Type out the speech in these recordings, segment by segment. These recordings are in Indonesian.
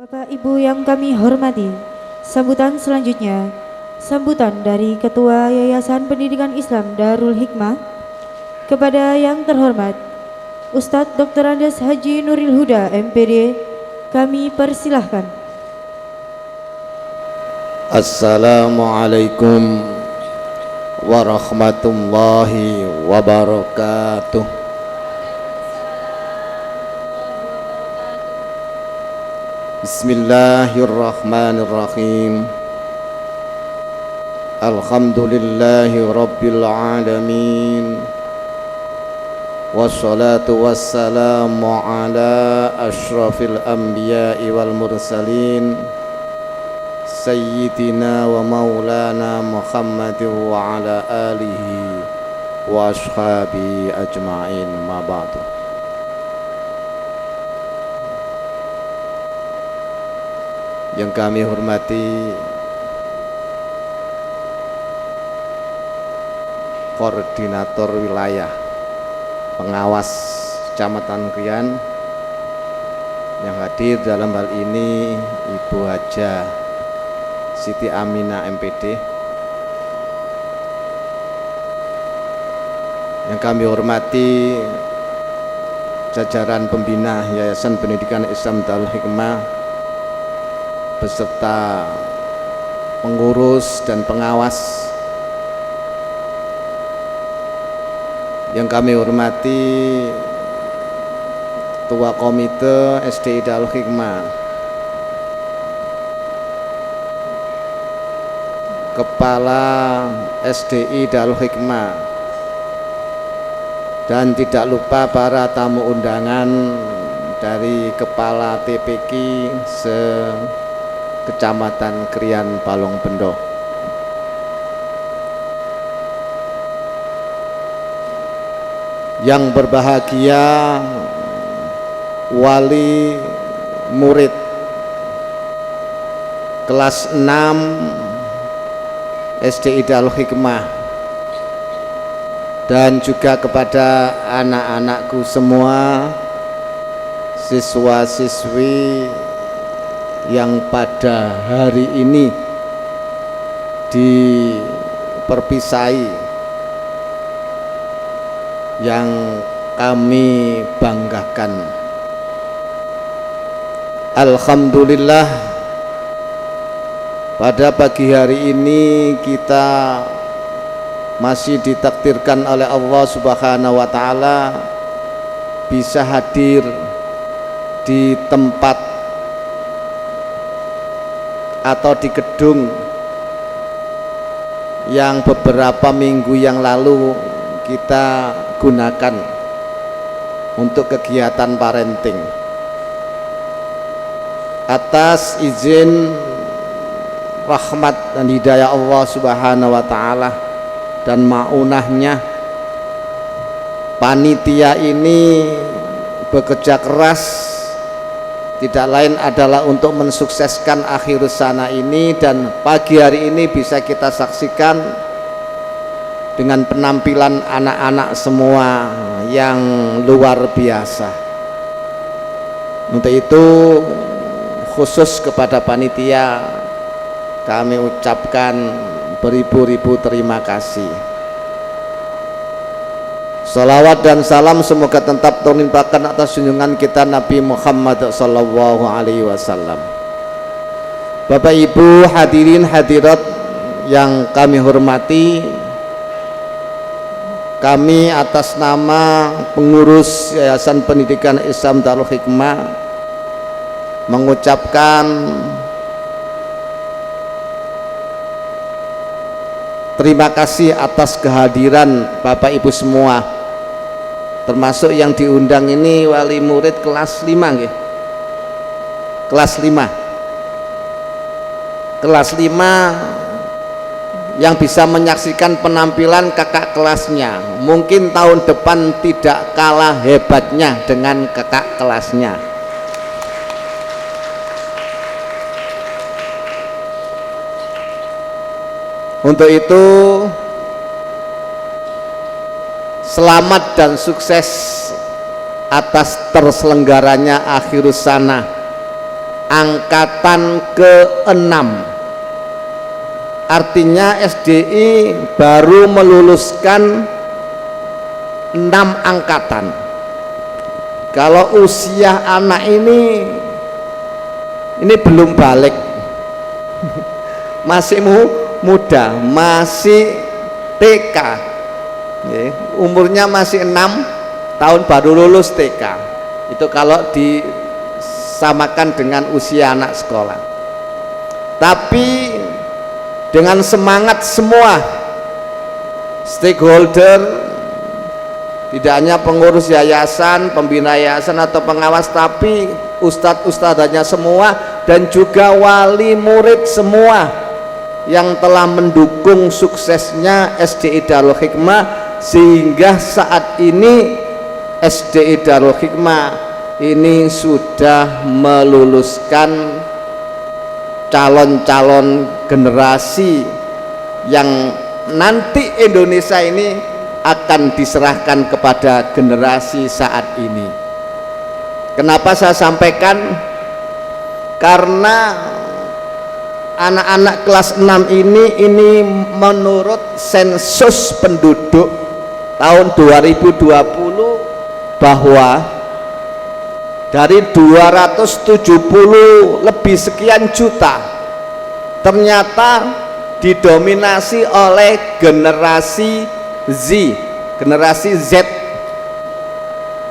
Bapak Ibu yang kami hormati, sambutan selanjutnya, sambutan dari Ketua Yayasan Pendidikan Islam Darul Hikmah kepada yang terhormat Ustadz Dr. Andes Haji Nuril Huda MPD, kami persilahkan. Assalamualaikum warahmatullahi wabarakatuh. Bismillahirrahmanirrahim. Alhamdulillahi rabbil alamin. Wassalatu wassalamu ala ashrafil anbiya'i wal mursalin Sayyidina wa maulana Muhammadin wa ala alihi wa ashabi ajma'in, ma ba'du. Yang kami hormati Koordinator Wilayah Pengawas Kecamatan Krian, yang hadir dalam hal ini Ibu Haja Siti Aminah MPD, yang kami hormati jajaran pembina Yayasan Pendidikan Islam Darul Hikmah beserta pengurus dan pengawas, yang kami hormati Ketua Komite SDI Darul Hikmah, Kepala SDI Darul Hikmah, dan tidak lupa para tamu undangan dari Kepala TPQ Kecamatan Krian Balongbendo. Yang berbahagia wali murid kelas 6 SDI Darul Hikmah, dan juga kepada anak-anakku semua, siswa-siswi yang pada hari ini diperpisahi, yang kami banggakan. Alhamdulillah, pada pagi hari ini kita masih ditakdirkan oleh Allah Subhanahu wa Ta'ala bisa hadir di tempat atau di gedung yang beberapa minggu yang lalu kita gunakan untuk kegiatan parenting. Atas izin rahmat dan hidayah Allah Subhanahu wa Ta'ala dan maunahnya, panitia ini bekerja keras, tidak lain adalah untuk mensukseskan akhirus sana ini, dan pagi hari ini bisa kita saksikan dengan penampilan anak-anak semua yang luar biasa. Untuk itu khusus kepada panitia kami ucapkan beribu-ribu terima kasih. Salawat dan salam semoga tetap terlimpahkan atas junjungan kita Nabi Muhammad sallallahu alaihi wasallam. Bapak Ibu hadirin hadirat yang kami hormati, kami atas nama pengurus Yayasan Pendidikan Islam Darul Hikmah mengucapkan terima kasih atas kehadiran Bapak Ibu semua, termasuk yang diundang ini wali murid kelas 5 nggih. Kelas 5 yang bisa menyaksikan penampilan kakak kelasnya. Mungkin tahun depan tidak kalah hebatnya dengan kakak kelasnya. Untuk itu selamat dan sukses atas terselenggaranya akhirus sana angkatan ke-6. Artinya SDI baru meluluskan 6 angkatan. Kalau usia anak ini belum balik, masih muda, masih TK, umurnya masih 6 tahun baru lulus TK. Itu kalau disamakan dengan usia anak sekolah. Tapi dengan semangat semua stakeholder, tidak hanya pengurus yayasan, pembina yayasan atau pengawas, tapi ustadz-ustadzanya semua dan juga wali murid semua yang telah mendukung suksesnya SDI Darul Hikmah, sehingga saat ini SDI Darul Hikmah ini sudah meluluskan calon-calon generasi yang nanti Indonesia ini akan diserahkan kepada generasi saat ini. Kenapa saya sampaikan? Karena anak-anak kelas 6 ini menurut sensus penduduk tahun 2020 bahwa dari 270 lebih sekian juta ternyata didominasi oleh generasi generasi Z.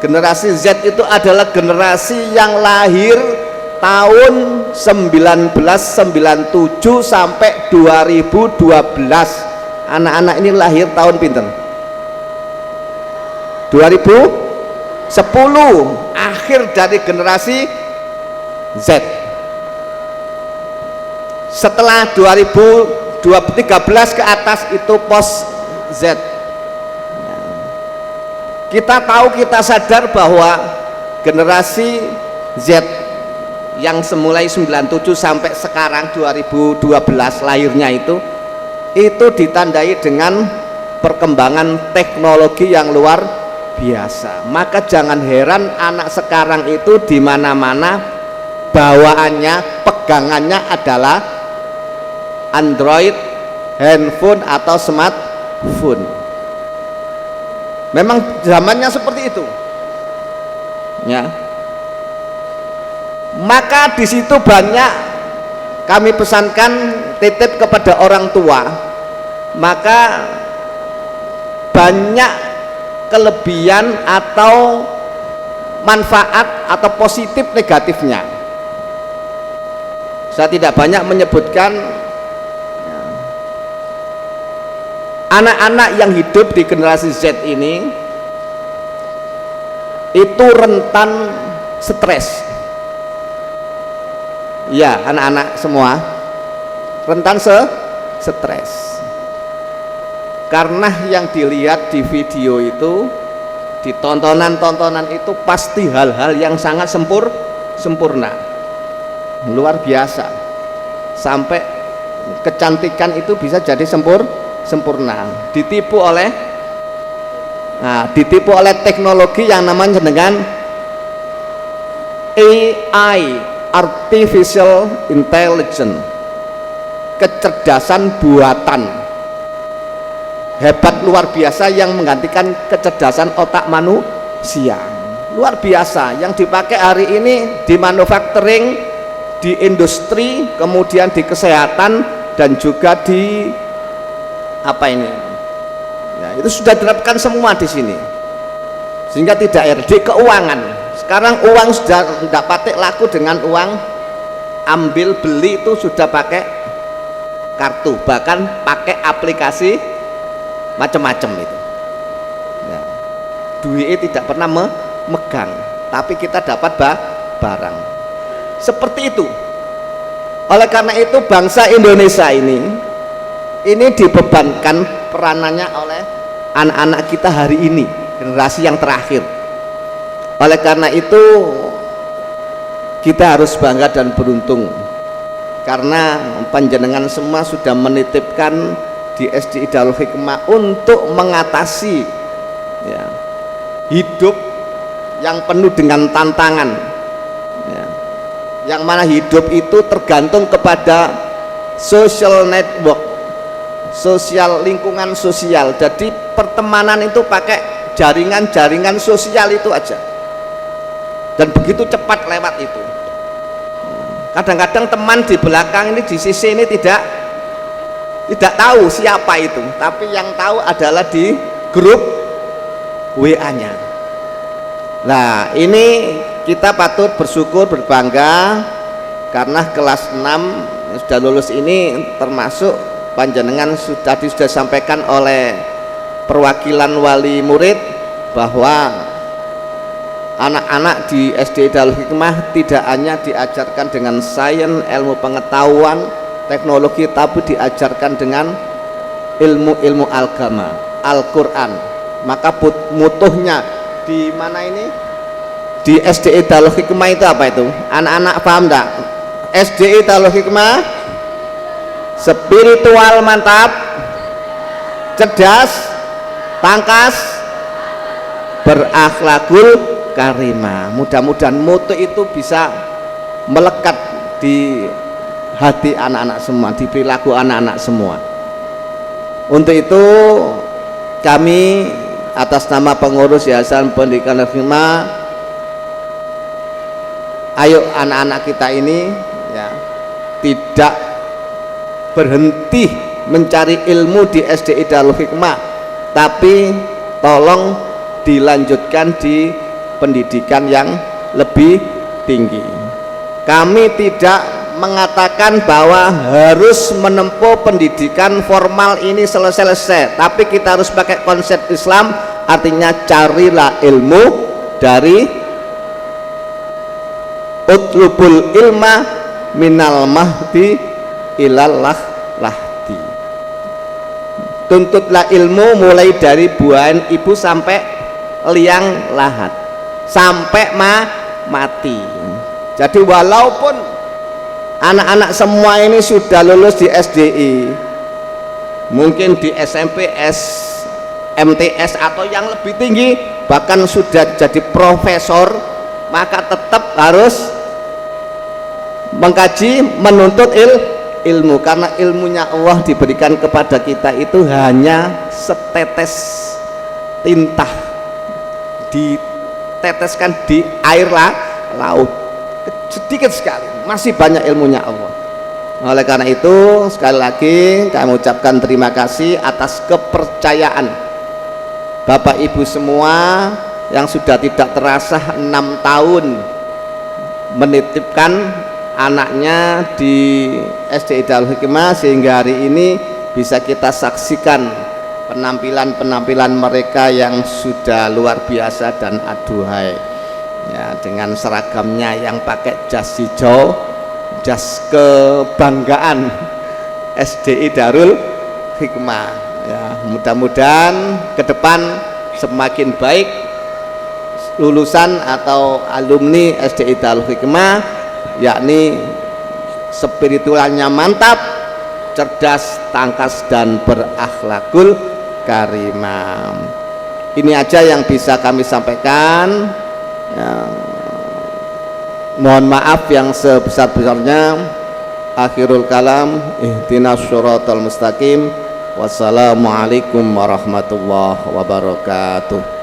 Generasi Z itu adalah generasi yang lahir tahun 1997 sampai 2012. Anak-anak ini lahir tahun pinten? 2010, akhir dari generasi Z. Setelah 2013 ke atas itu post Z. Kita tahu, kita sadar bahwa generasi Z yang semulai 97 sampai sekarang 2012 lahirnya itu ditandai dengan perkembangan teknologi yang luar biasa. Maka jangan heran anak sekarang itu di mana-mana bawaannya, pegangannya adalah Android, handphone atau smartphone. Memang zamannya seperti itu, ya. Maka di situ banyak kami pesankan, titip kepada orang tua, maka banyak kelebihan atau manfaat atau positif negatifnya. Saya tidak banyak menyebutkan. Anak-anak yang hidup di generasi Z ini itu rentan stres. Ya, anak-anak semua rentan stres. Karena yang dilihat di video itu, di tontonan-tontonan itu pasti hal-hal yang sangat sempurna. Luar biasa. Sampai kecantikan itu bisa jadi sempurna. Ditipu oleh teknologi yang namanya dengan AI, artificial intelligence, kecerdasan buatan hebat luar biasa yang menggantikan kecerdasan otak manusia. Luar biasa yang dipakai hari ini di manufacturing, di industri, kemudian di kesehatan, dan juga di ya, itu sudah diterapkan semua di sini, sehingga tidak di keuangan. Sekarang uang sudah tidak pakai laku dengan uang ambil beli, itu sudah pakai kartu, bahkan pakai aplikasi macam-macam itu. Ya. Duit tidak pernah memegang, tapi kita dapat barang. Seperti itu. Oleh karena itu bangsa Indonesia ini dibebankan peranannya oleh anak-anak kita hari ini, generasi yang terakhir. Oleh karena itu kita harus bangga dan beruntung karena panjenengan semua sudah menitipkan di SDI Darul Hikmah untuk mengatasi ya, hidup yang penuh dengan tantangan ya. yang mana hidup itu tergantung kepada social network, sosial, lingkungan sosial. Jadi pertemanan itu pakai jaringan-jaringan sosial itu aja, dan begitu cepat lewat itu. Kadang-kadang teman di belakang ini, di sisi ini tidak tahu siapa itu, tapi yang tahu adalah di grup WA-nya. Nah, ini kita patut bersyukur, berbangga karena kelas 6 yang sudah lulus ini termasuk panjenengan sudah sampaikan oleh perwakilan wali murid bahwa anak-anak di SD Darul Hikmah tidak hanya diajarkan dengan sains, ilmu pengetahuan, teknologi, tapi diajarkan dengan ilmu-ilmu agama, Al-Quran. Maka mutuhnya di mana ini? Di SDI Darul Hikmah itu apa itu? Anak-anak paham enggak? SDI Darul Hikmah spiritual mantap, cerdas, tangkas, berakhlakul karimah. Mudah-mudahan mutu itu bisa melekat di hati anak-anak semua, di perilaku anak-anak semua. Untuk itu kami atas nama pengurus Yayasan Pendidikan Hikmah, ayo anak-anak kita ini ya tidak berhenti mencari ilmu di SDI Darul Hikmah, tapi tolong dilanjutkan di pendidikan yang lebih tinggi. Kami tidak mengatakan bahwa harus menempuh pendidikan formal ini selesai, tapi kita harus pakai konsep Islam, artinya carilah ilmu dari utlubul ilma minal mahdi ilal lahdi. Tuntutlah ilmu mulai dari buahan ibu sampai liang lahat, sampai mati. Jadi walaupun anak-anak semua ini sudah lulus di SDI, mungkin di SMP, MTS atau yang lebih tinggi, bahkan sudah jadi profesor, maka tetap harus mengkaji, menuntut ilmu, karena ilmunya Allah diberikan kepada kita itu hanya setetes tinta diteteskan di air laut, sedikit sekali, masih banyak ilmunya Allah. Oleh karena itu sekali lagi kami ucapkan terima kasih atas kepercayaan Bapak Ibu semua yang sudah tidak terasa 6 tahun menitipkan anaknya di SDI Darul Hikmah, sehingga hari ini bisa kita saksikan penampilan mereka yang sudah luar biasa dan aduhai ya, dengan seragamnya yang pakai jas hijau, jas kebanggaan SDI Darul Hikmah ya. Mudah-mudahan ke depan semakin baik lulusan atau alumni SDI Darul Hikmah, yakni spiritualnya mantap, cerdas, tangkas, dan berakhlakul karimah. Ini aja yang bisa kami sampaikan ya, mohon maaf yang sebesar-besarnya. Akhirul kalam, ihdinas syiratal mustaqim. Wassalamualaikum warahmatullahi wabarakatuh.